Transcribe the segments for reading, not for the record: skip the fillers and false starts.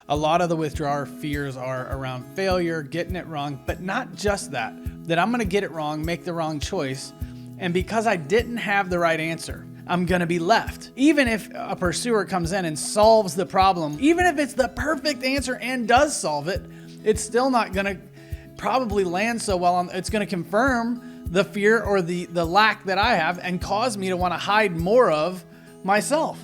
A lot of the withdrawer fears are around failure, getting it wrong, but not just that I'm going to get it wrong, make the wrong choice. And because I didn't have the right answer, I'm going to be left. Even if a pursuer comes in and solves the problem, even if it's the perfect answer and does solve it, it's still not going to probably land so well. It's going to confirm the fear or the lack that I have and cause me to want to hide more of myself.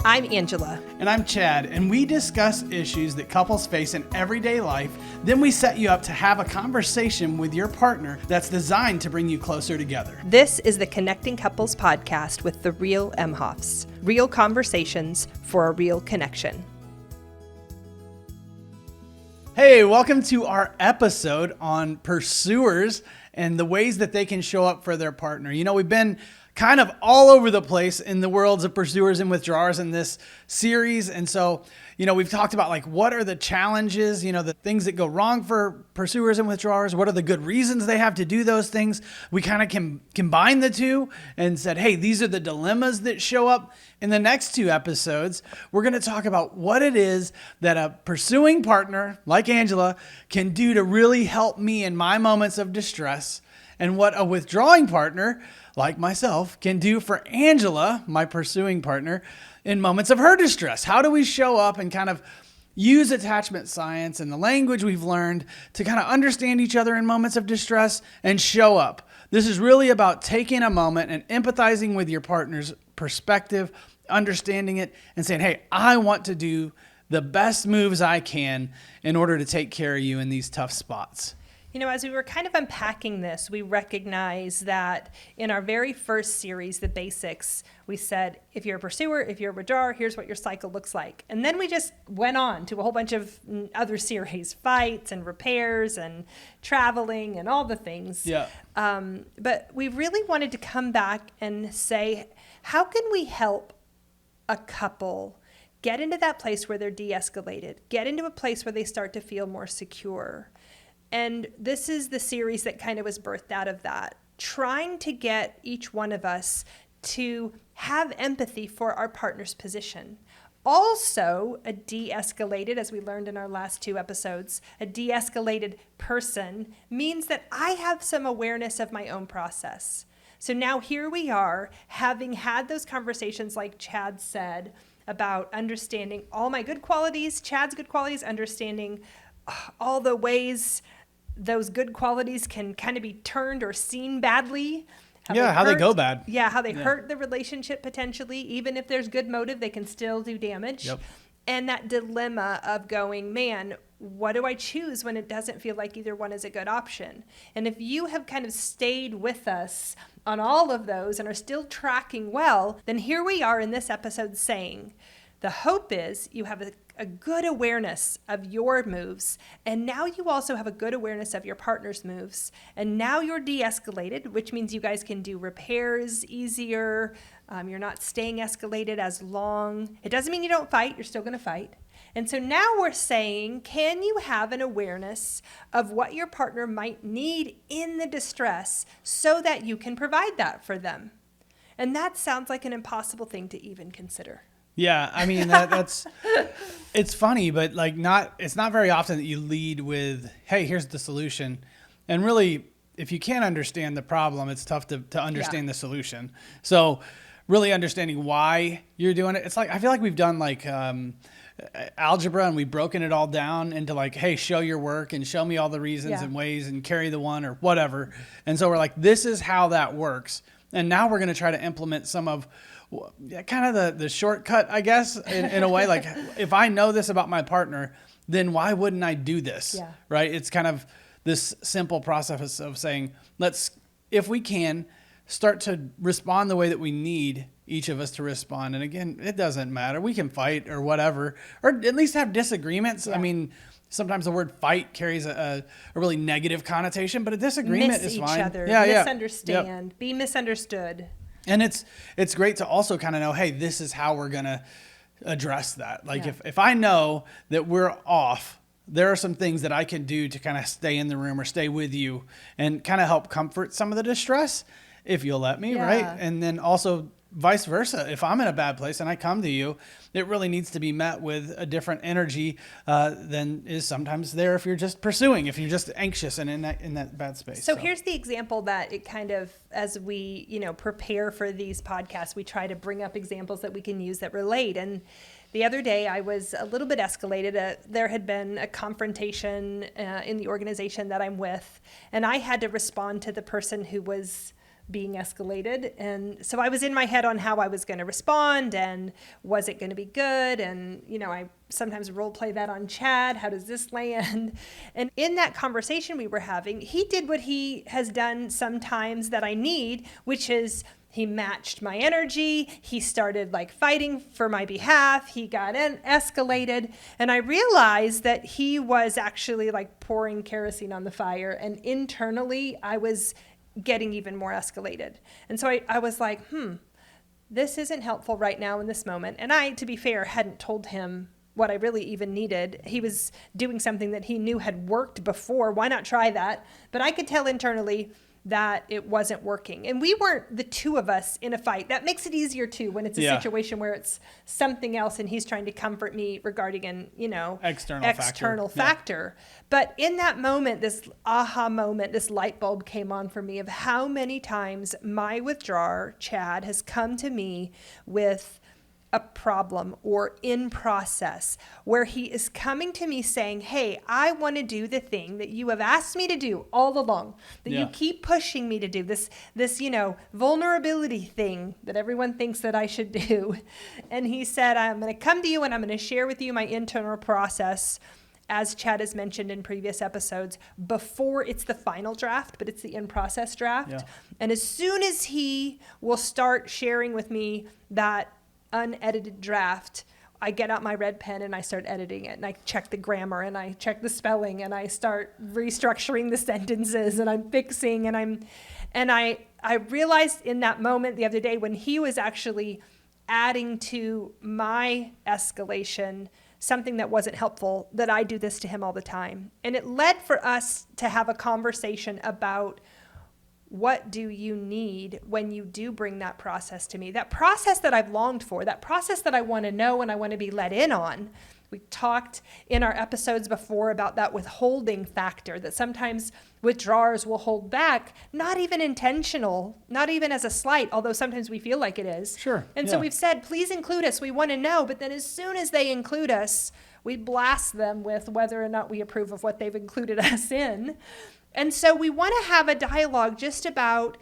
I'm Angela. And I'm Chad, and we discuss issues that couples face in everyday life. Then we set you up to have a conversation with your partner that's designed to bring you closer together. This is the Connecting Couples podcast with the real Emhoffs. Real conversations for a real connection. Hey, welcome to our episode on pursuers and the ways that they can show up for their partner. You know, we've been kind of all over the place in the worlds of pursuers and withdrawers in this series. And so, you know, we've talked about like, what are the challenges, you know, the things that go wrong for pursuers and withdrawers? What are the good reasons they have to do those things? We kind of can combine the two and said, hey, these are the dilemmas that show up. In the next two episodes, we're going to talk about what it is that a pursuing partner like Angela can do to really help me in my moments of distress, and what a withdrawing partner like myself can do for Angela, my pursuing partner, in moments of her distress. How do we show up and kind of use attachment science and the language we've learned to kind of understand each other in moments of distress and show up? This is really about taking a moment and empathizing with your partner's perspective, understanding it, and saying, hey, I want to do the best moves I can in order to take care of you in these tough spots. You know, as we were kind of unpacking this, we recognize that in our very first series, The Basics, we said, if you're a pursuer, if you're a withdrawer, here's what your cycle looks like. And then we just went on to a whole bunch of other series, fights and repairs and traveling and all the things. Yeah. But we really wanted to come back and say, how can we help a couple get into that place where they're de-escalated, get into a place where they start to feel more secure? And this is the series that kind of was birthed out of that, trying to get each one of us to have empathy for our partner's position. Also, a de-escalated, as we learned in our last two episodes, a de-escalated person means that I have some awareness of my own process. So now here we are, having had those conversations like Chad said, about understanding all my good qualities, Chad's good qualities, understanding all the ways those good qualities can kind of be turned or seen badly. How they go bad. Yeah, how they hurt the relationship potentially. Even if there's good motive, they can still do damage. Yep. And that dilemma of going, man, what do I choose when it doesn't feel like either one is a good option? And if you have kind of stayed with us on all of those and are still tracking well, then here we are in this episode saying, the hope is you have a good awareness of your moves, and now you also have a good awareness of your partner's moves, and now you're de-escalated, which means you guys can do repairs easier. You're not staying escalated as long. It doesn't mean you don't fight. You're still going to fight. And so now we're saying, can you have an awareness of what your partner might need in the distress so that you can provide that for them? And that sounds like an impossible thing to even consider. Yeah, I mean, that's it's funny, but like it's not very often that you lead with, hey, here's the solution. And really, if you can't understand the problem, it's tough to understand the solution. So really understanding why you're doing it. It's like, I feel like we've done like algebra and we've broken it all down into like, hey, show your work and show me all the reasons and ways and carry the one or whatever. And so we're like, this is how that works. And now we're going to try to implement some of kind of the shortcut, I guess, in a way. Like, if I know this about my partner, then why wouldn't I do this? Yeah. Right? It's kind of this simple process of saying, let's, if we can, start to respond the way that we need each of us to respond. And again, it doesn't matter. We can fight or whatever, or at least have disagreements. Yeah. I mean, sometimes the word fight carries a really negative connotation, but a disagreement is fine. Miss each other, misunderstand, be misunderstood. And it's great to also kind of know, hey, this is how we're going to address that. Like if I know that we're off, there are some things that I can do to kind of stay in the room or stay with you and kind of help comfort some of the distress, if you'll let me, right? And then also vice versa. If I'm in a bad place and I come to you, it really needs to be met with a different energy than is sometimes there if you're just pursuing, if you're just anxious and in that bad space. So here's the example that it kind of, as we, prepare for these podcasts, we try to bring up examples that we can use that relate. And the other day I was a little bit escalated. There had been a confrontation in the organization that I'm with, and I had to respond to the person who was being escalated. And so I was in my head on how I was going to respond and was it going to be good? And, I sometimes role play that on Chad. How does this land? And in that conversation we were having, he did what he has done sometimes that I need, which is he matched my energy. He started fighting for my behalf. He got escalated. And I realized that he was actually pouring kerosene on the fire. And internally, I was getting even more escalated. And so I was like, this isn't helpful right now in this moment. And I, to be fair, hadn't told him what I really even needed. He was doing something that he knew had worked before. Why not try that? But I could tell internally that it wasn't working. And we weren't the two of us in a fight. That makes it easier too when it's a situation where it's something else and he's trying to comfort me regarding an, external factor. Yeah. But in that moment, this aha moment, this light bulb came on for me of how many times my withdrawer, Chad, has come to me with a problem or in process where he is coming to me saying, hey, I want to do the thing that you have asked me to do all along, that you keep pushing me to do, this vulnerability thing that everyone thinks that I should do. And he said, I'm going to come to you and I'm going to share with you my internal process, as Chad has mentioned in previous episodes, before it's the final draft, but it's the in-process draft. Yeah. And as soon as he will start sharing with me that unedited draft, I get out my red pen and I start editing it, and I check the grammar and I check the spelling and I start restructuring the sentences and I'm fixing and I realized in that moment the other day when he was actually adding to my escalation something that wasn't helpful, that I do this to him all the time. And it led for us to have a conversation about what do you need when you do bring that process to me? That process that I've longed for, that process that I want to know and I want to be let in on. We talked in our episodes before about that withholding factor, that sometimes withdrawers will hold back, not even intentional, not even as a slight, although sometimes we feel like it is. Sure. And so we've said, please include us. We want to know. But then as soon as they include us, we blast them with whether or not we approve of what they've included us in. And so we want to have a dialogue just about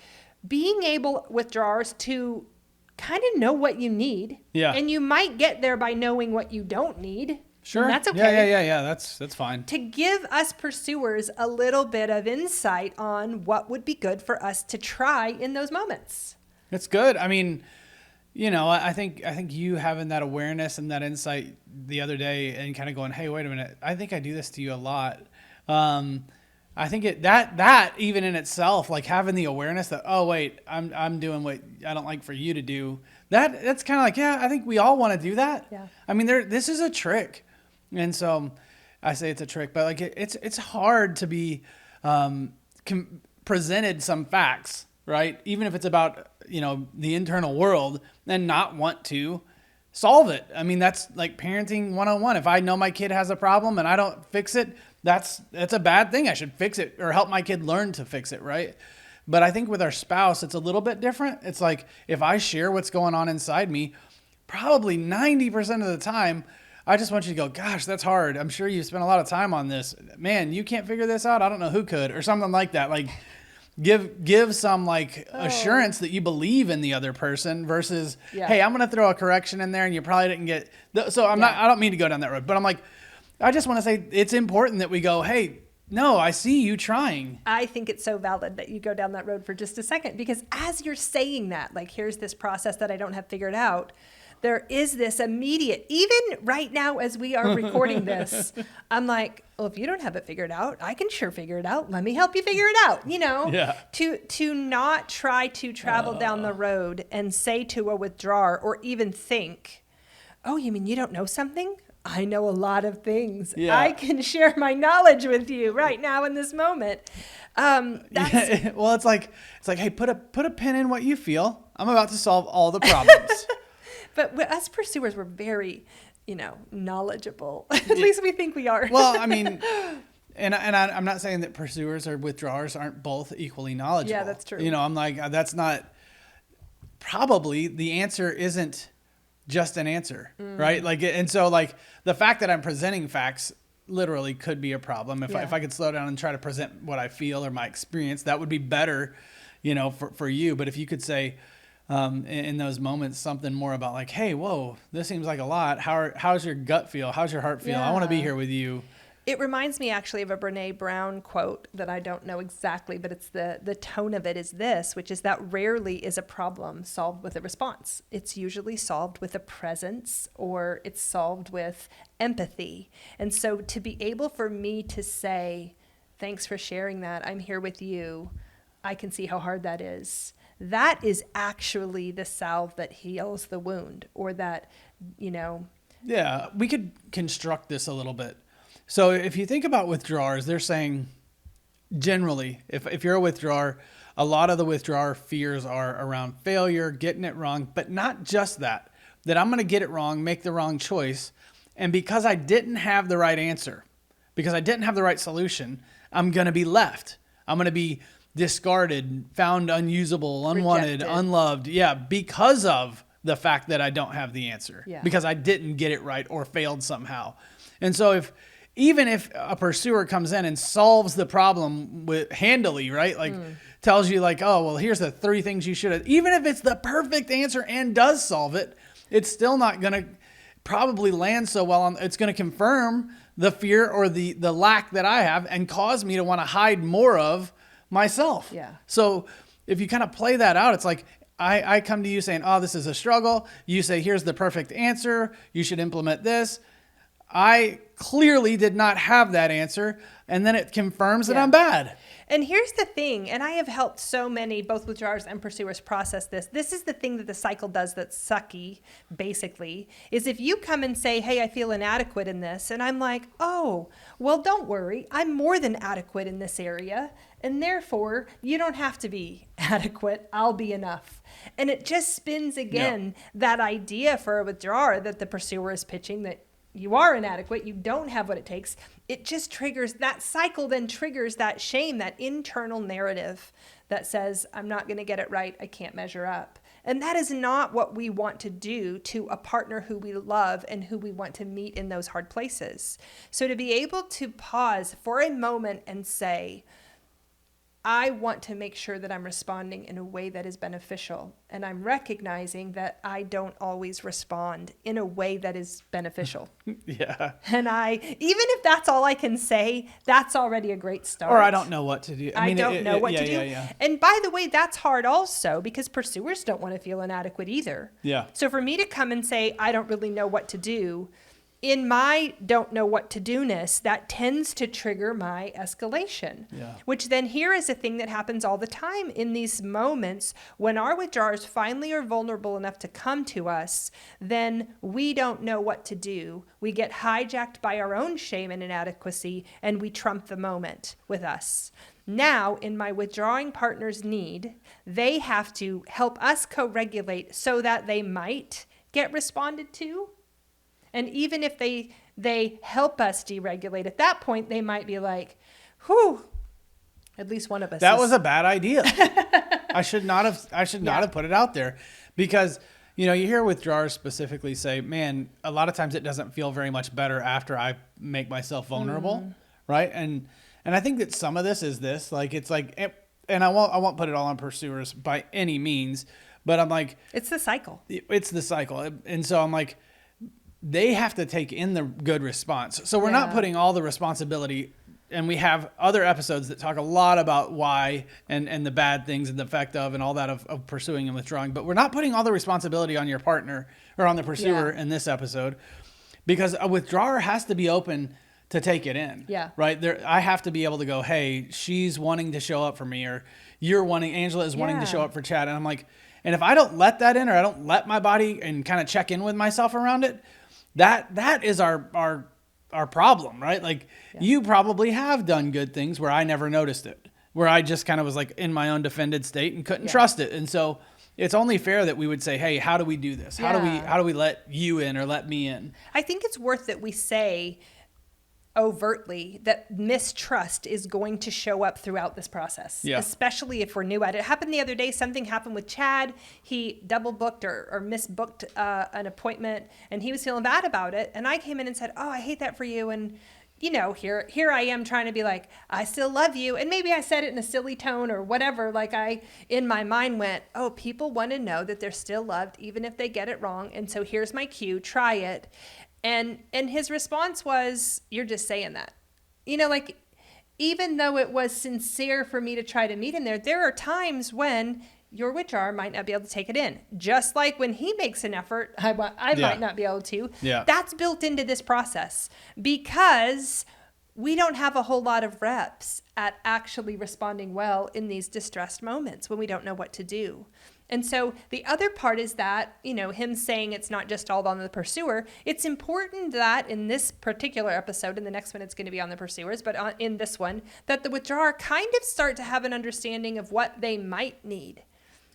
being able, withdrawers, to kind of know what you need. Yeah. And you might get there by knowing what you don't need. Sure. And that's okay. Yeah. That's fine. To give us pursuers a little bit of insight on what would be good for us to try in those moments. It's good. I mean, I think you having that awareness and that insight the other day and kind of going, hey, wait a minute, I think I do this to you a lot. I think that even in itself, having the awareness that, oh wait, I'm doing what I don't like for you to do. That's kind of I think we all want to do that. Yeah. I mean, this is a trick, and so I say it's a trick, but it's hard to be presented some facts, right? Even if it's about the internal world, and not want to solve it. I mean, that's like parenting 101. If I know my kid has a problem and I don't fix it, that's a bad thing. I should fix it or help my kid learn to fix it, right? But I think with our spouse, it's a little bit different. It's like if I share what's going on inside me, probably 90% of the time, I just want you to go, gosh, that's hard. I'm sure you spent a lot of time on this. Man, you can't figure this out. I don't know who could, or something like that. Give some assurance that you believe in the other person versus, hey, I'm going to throw a correction in there and you probably didn't get. So I don't mean to go down that road, but I'm I just want to say it's important that we go, hey, no, I see you trying. I think it's so valid that you go down that road for just a second, because as you're saying that, here's this process that I don't have figured out, there is this immediate, even right now as we are recording this, I'm like, well, if you don't have it figured out, I can sure figure it out. Let me help you figure it out, Yeah. To not try to travel down the road and say to a withdrawer or even think, oh, you mean you don't know something? I know a lot of things. Yeah. I can share my knowledge with you right now in this moment. That's Well, it's like, hey, put a pin in what you feel. I'm about to solve all the problems. But us pursuers, we're very, knowledgeable. At least we think we are. Well, I mean, I'm not saying that pursuers or withdrawers aren't both equally knowledgeable. Yeah, that's true. I'm like, that's not, probably the answer isn't just an answer, right? Like, and so like the fact that I'm presenting facts literally could be a problem. If I could slow down and try to present what I feel or my experience, that would be better, for you. But if you could say, in those moments, something more about like, hey, whoa, this seems like a lot. How's your gut feel? How's your heart feel? I want to be here with you. It reminds me actually of a Brene Brown quote that I don't know exactly, but it's the tone of it is this, which is that rarely is a problem solved with a response. It's usually solved with a presence, or it's solved with empathy. And so to be able for me to say, thanks for sharing that, I'm here with you, I can see how hard that is. That is actually the salve that heals the wound, or that, Yeah, we could construct this a little bit. So if you think about withdrawers, they're saying generally, if you're a withdrawer, a lot of the withdrawer fears are around failure, getting it wrong, but not just that I'm going to get it wrong, make the wrong choice. And because I didn't have the right answer, because I didn't have the right solution, I'm going to be left. I'm going to be discarded, found unusable, unwanted, Rejected. Unloved. Yeah, because of the fact that I don't have the answer, because I didn't get it right or failed somehow. And so even if a pursuer comes in and solves the problem handily, right? Like tells you like, oh, well, here's the 3 things you should have, even if it's the perfect answer and does solve it, it's still not going to probably land so well it's going to confirm the fear or the lack that I have and cause me to want to hide more of myself. Yeah. So if you kind of play that out, it's like, I come to you saying, oh, this is a struggle. You say, here's the perfect answer. You should implement this. I clearly did not have that answer. And then it confirms that I'm bad. And here's the thing, and I have helped so many, both withdrawers and pursuers, process this. This is the thing that the cycle does that's sucky, basically, is if you come and say, hey, I feel inadequate in this, and I'm like, oh, well, don't worry. I'm more than adequate in this area, and therefore, you don't have to be adequate. I'll be enough. And it just spins again that idea for a withdrawer that the pursuer is pitching, that you are inadequate, you don't have what it takes. It just triggers, that cycle then triggers that shame, that internal narrative that says, I'm not going to get it right, I can't measure up. And that is not what we want to do to a partner who we love and who we want to meet in those hard places. So to be able to pause for a moment and say, I want to make sure that I'm responding in a way that is beneficial. And I'm recognizing that I don't always respond in a way that is beneficial. Yeah. And even if that's all I can say, that's already a great start. Or I don't know what to do. I don't know what to do. Yeah. And by the way, that's hard also, because pursuers don't want to feel inadequate either. Yeah. So for me to come and say, I don't really know what to do, in my don't know what to do-ness, that tends to trigger my escalation, which then here is a thing that happens all the time in these moments when our withdrawers finally are vulnerable enough to come to us, then we don't know what to do. We get hijacked by our own shame and inadequacy, and we trump the moment with us. Now, in my withdrawing partner's need, they have to help us co-regulate so that they might get responded to. And even if they help us deregulate, at that point, they might be like, whew, at least one of us. That was a bad idea. I should not have put it out there, because, you hear withdrawers specifically say, man, a lot of times it doesn't feel very much better after I make myself vulnerable. Right. And I think that some of this is this, like, it's like, and I won't put it all on pursuers by any means, but I'm like, it's the cycle. It's the cycle. And so I'm like, they have to take in the good response. So we're not putting all the responsibility, and we have other episodes that talk a lot about why and the bad things and the effect of and all that of pursuing and withdrawing, but we're not putting all the responsibility on your partner or on the pursuer in this episode, because a withdrawer has to be open to take it in. Yeah. Right. I have to be able to go, hey, she's wanting to show up for me, or Angela is wanting to show up for Chad. And I'm like, and if I don't let that in, or I don't let my body and kind of check in with myself around it, That is our problem, right? Like you probably have done good things where I never noticed it, where I just kind of was like in my own defended state and couldn't trust it. And so it's only fair that we would say, hey, how do we do this? How do we let you in or let me in? I think it's worth that we say overtly that mistrust is going to show up throughout this process, especially if we're new at it. It happened the other day. Something happened with Chad. He double booked or misbooked an appointment, and he was feeling bad about it. And I came in and said, oh, I hate that for you. And you know, here I am trying to be like, I still love you. And maybe I said it in a silly tone or whatever. Like in my mind went, oh, people want to know that they're still loved, even if they get it wrong. And so here's my cue, try it. And his response was, you're just saying that. You know, like, even though it was sincere for me to try to meet him there are times when your witcher might not be able to take it in. Just like when he makes an effort, I might not be able to. Yeah. That's built into this process because we don't have a whole lot of reps at actually responding well in these distressed moments when we don't know what to do. And so the other part is that, you know, him saying it's not just all on the pursuer. It's important that in this particular episode, in the next one it's going to be on the pursuers, but in this one, that the withdrawer kind of start to have an understanding of what they might need.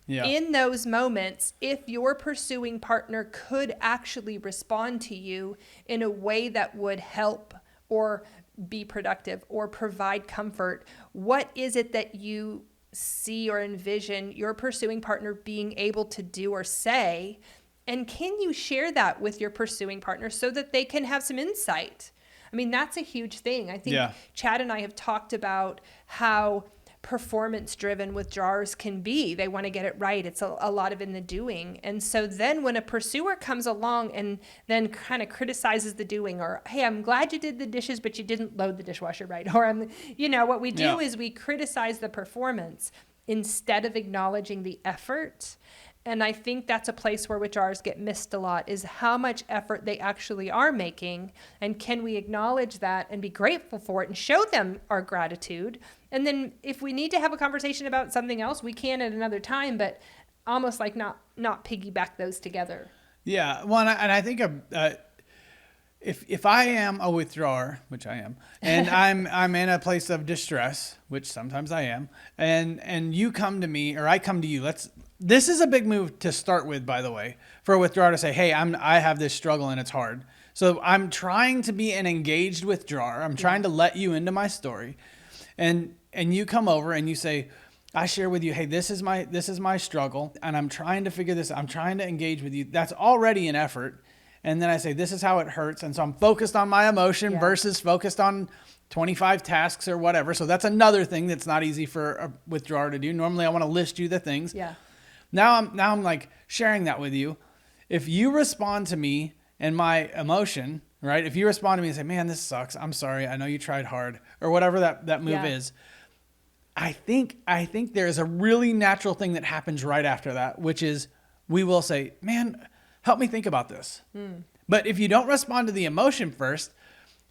Yeah. In those moments, if your pursuing partner could actually respond to you in a way that would help or be productive or provide comfort, what is it that you see or envision your pursuing partner being able to do or say? And can you share that with your pursuing partner so that they can have some insight? I mean, that's a huge thing. I think Chad and I have talked about how performance driven withdrawers can be. They want to get it right. It's a lot of in the doing. And so then when a pursuer comes along and then kind of criticizes the doing, or, hey, I'm glad you did the dishes, but you didn't load the dishwasher right. Or, what we do is we criticize the performance instead of acknowledging the effort. And I think that's a place where withdrawers get missed a lot, is how much effort they actually are making. And can we acknowledge that and be grateful for it and show them our gratitude? And then if we need to have a conversation about something else, we can at another time, but almost like not piggyback those together. Yeah. Well, and I think if I am a withdrawer, which I am, and I'm in a place of distress, which sometimes I am, and you come to me or I come to you, this is a big move to start with, by the way, for a withdrawer to say, hey, I have this struggle and it's hard. So I'm trying to be an engaged withdrawer. I'm trying to let you into my story. And you come over and you say, I share with you, hey, this is my struggle and I'm trying to figure this out. I'm trying to engage with you. That's already an effort. And then I say, this is how it hurts. And so I'm focused on my emotion versus focused on 25 tasks or whatever. So that's another thing that's not easy for a withdrawer to do. Normally I want to list you the things. Yeah. Now I'm like sharing that with you. If you respond to me and my emotion, right? If you respond to me and say, man, this sucks. I'm sorry. I know you tried hard, or whatever that move is. I think there's a really natural thing that happens right after that, which is we will say, man, help me think about this. But if you don't respond to the emotion first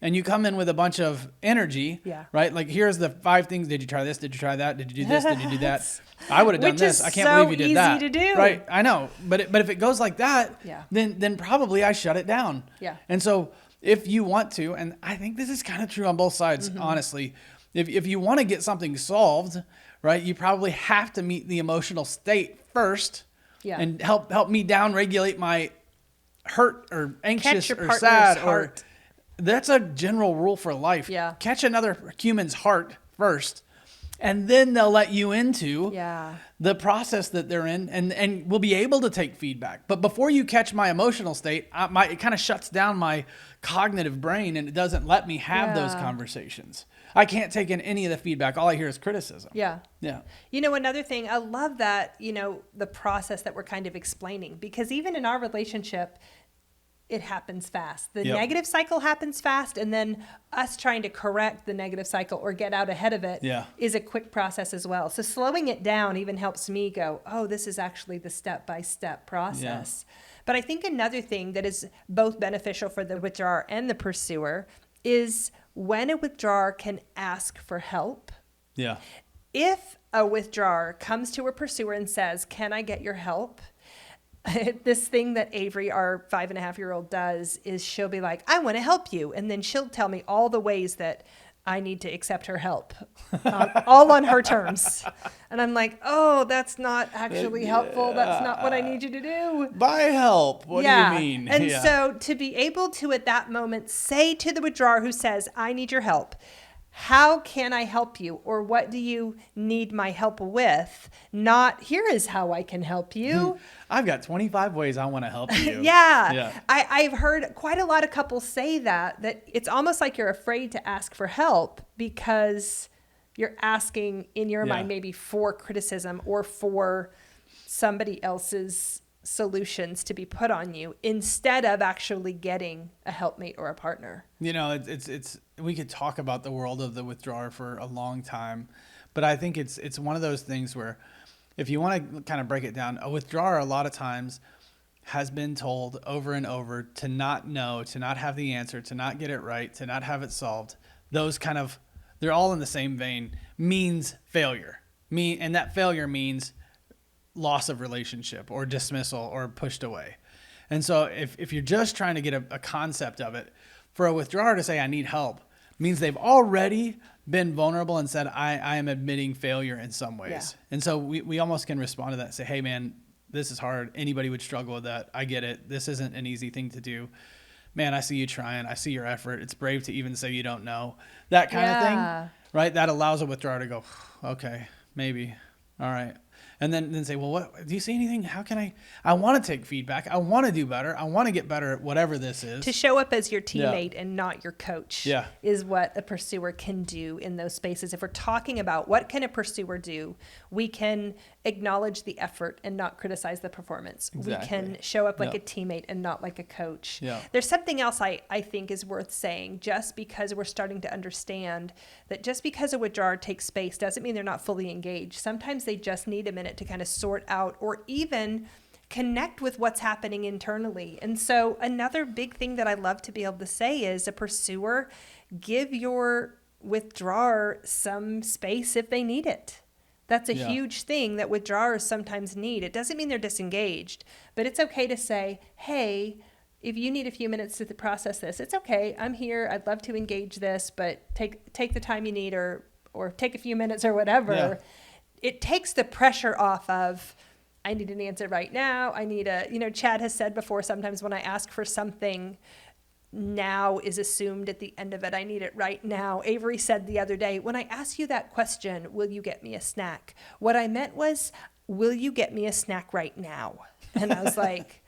and you come in with a bunch of energy, right? Like, here's the 5 things. Did you try this? Did you try that? Did you do this? Did you do that? I would have done this. I can't believe you did that. Which is so easy to do. Right. I know. But if it goes like that, then probably I shut it down. Yeah. And so if you want to, and I think this is kind of true on both sides, honestly, if you want to get something solved, right, you probably have to meet the emotional state first and help me down regulate my hurt or anxious or sad heart. That's a general rule for life. Yeah. Catch another human's heart first, and then they'll let you into the process that they're in, and we'll be able to take feedback. But before you catch my emotional state, it kind of shuts down my cognitive brain, and it doesn't let me have those conversations. I can't take in any of the feedback. All I hear is criticism. Yeah. Yeah. You know, another thing, I love that, the process that we're kind of explaining, because even in our relationship, it happens fast. The negative cycle happens fast, and then us trying to correct the negative cycle or get out ahead of it is a quick process as well. So slowing it down even helps me go, oh, this is actually the step-by-step process. Yeah. But I think another thing that is both beneficial for the withdrawer and the pursuer is when a withdrawer can ask for help. Yeah. If a withdrawer comes to a pursuer and says, can I get your help? This thing that Avery, our 5.5-year-old, does is she'll be like, I want to help you. And then she'll tell me all the ways that I need to accept her help, all on her terms. And I'm like, oh, that's not actually helpful. That's not what I need you to do. By help, what do you mean? And so to be able to, at that moment, say to the withdrawer who says, I need your help, how can I help you? Or what do you need my help with? Not, here is how I can help you. I've got 25 ways I want to help you. Yeah. I've heard quite a lot of couples say that it's almost like you're afraid to ask for help because you're asking in your mind maybe for criticism or for somebody else's solutions to be put on you instead of actually getting a helpmate or a partner. You know, it's we could talk about the world of the withdrawer for a long time, but I think it's one of those things where if you want to kind of break it down, a withdrawer a lot of times has been told over and over to not know, to not have the answer, to not get it right, to not have it solved. Those kind of, they're all in the same vein, means failure. And that failure means loss of relationship or dismissal or pushed away. And so if you're just trying to get a concept of it, for a withdrawer to say, I need help, means they've already been vulnerable and said, I am admitting failure in some ways. Yeah. And so we almost can respond to that and say, hey, man, this is hard. Anybody would struggle with that. I get it. This isn't an easy thing to do. Man, I see you trying. I see your effort. It's brave to even say you don't know. That kind of thing, right? That allows a withdrawer to go, okay, maybe. All right. And then say, well, what do you see anything? How can I want to take feedback. I want to do better. I want to get better at whatever this is. To show up as your teammate and not your coach is what a pursuer can do in those spaces. If we're talking about what can a pursuer do, we can acknowledge the effort and not criticize the performance. Exactly. We can show up like a teammate and not like a coach. Yeah. There's something else I think is worth saying, just because we're starting to understand that just because a withdrawer takes space doesn't mean they're not fully engaged. Sometimes they just need a minute to kind of sort out or even connect with what's happening internally. And so another big thing that I love to be able to say is, a pursuer, give your withdrawer some space if they need it. That's a huge thing that withdrawers sometimes need. It doesn't mean they're disengaged, but it's okay to say, hey, if you need a few minutes to process this, it's okay. I'm here. I'd love to engage this, but take the time you need or take a few minutes or whatever. Yeah. It takes the pressure off of, I need an answer right now. I need Chad has said before, sometimes when I ask for something, now is assumed at the end of it. I need it right now. Avery said the other day, when I ask you that question, will you get me a snack? What I meant was, will you get me a snack right now? And I was like,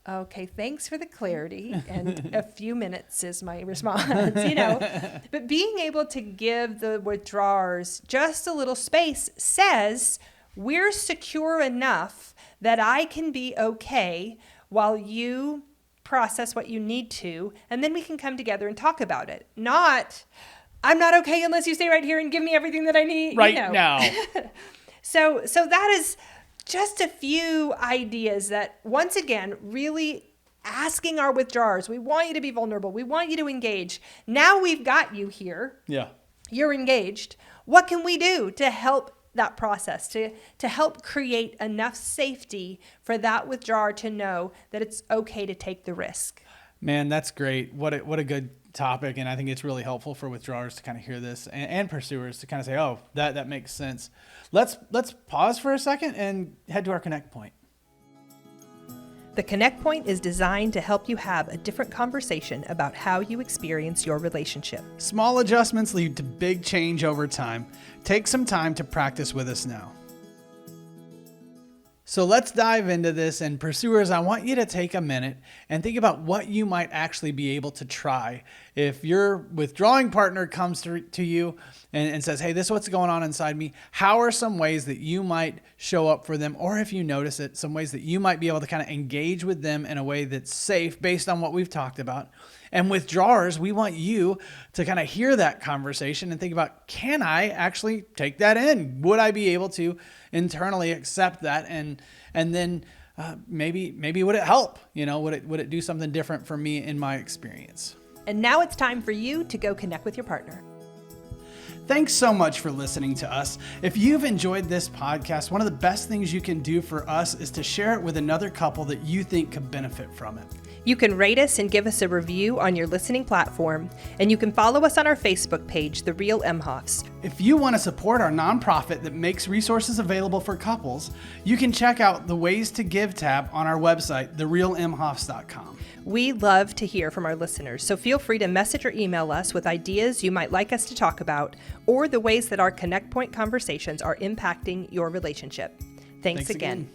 okay, thanks for the clarity. And a few minutes is my response, But being able to give the withdrawers just a little space says, we're secure enough that I can be okay while you process what you need to, and then we can come together and talk about it. Not, I'm not okay unless you stay right here and give me everything that I need right now. So that is just a few ideas that, once again, really asking our withdrawers, we want you to be vulnerable. We want you to engage. Now we've got you here. Yeah. You're engaged. What can we do to help that process, to help create enough safety for that withdrawer to know that it's okay to take the risk? Man, that's great. What a good topic. And I think it's really helpful for withdrawers to kind of hear this, and pursuers to kind of say, oh, that makes sense. Let's pause for a second and head to our connect point. The Connect Point is designed to help you have a different conversation about how you experience your relationship. Small adjustments lead to big change over time. Take some time to practice with us now. So let's dive into this. And pursuers, I want you to take a minute and think about what you might actually be able to try. If your withdrawing partner comes to you and says, hey, this is what's going on inside me, how are some ways that you might show up for them? Or if you notice it, some ways that you might be able to kind of engage with them in a way that's safe based on what we've talked about. And withdrawers, we want you to kind of hear that conversation and think about, can I actually take that in? Would I be able to internally accept that? And then maybe would it help? Would it do something different for me in my experience? And now it's time for you to go connect with your partner. Thanks so much for listening to us. If you've enjoyed this podcast, one of the best things you can do for us is to share it with another couple that you think could benefit from it. You can rate us and give us a review on your listening platform, and you can follow us on our Facebook page, The Real Imhoffs. If you want to support our nonprofit that makes resources available for couples, you can check out the Ways to Give tab on our website, therealimhoffs.com. We love to hear from our listeners, so feel free to message or email us with ideas you might like us to talk about or the ways that our Connect Point conversations are impacting your relationship. Thanks again.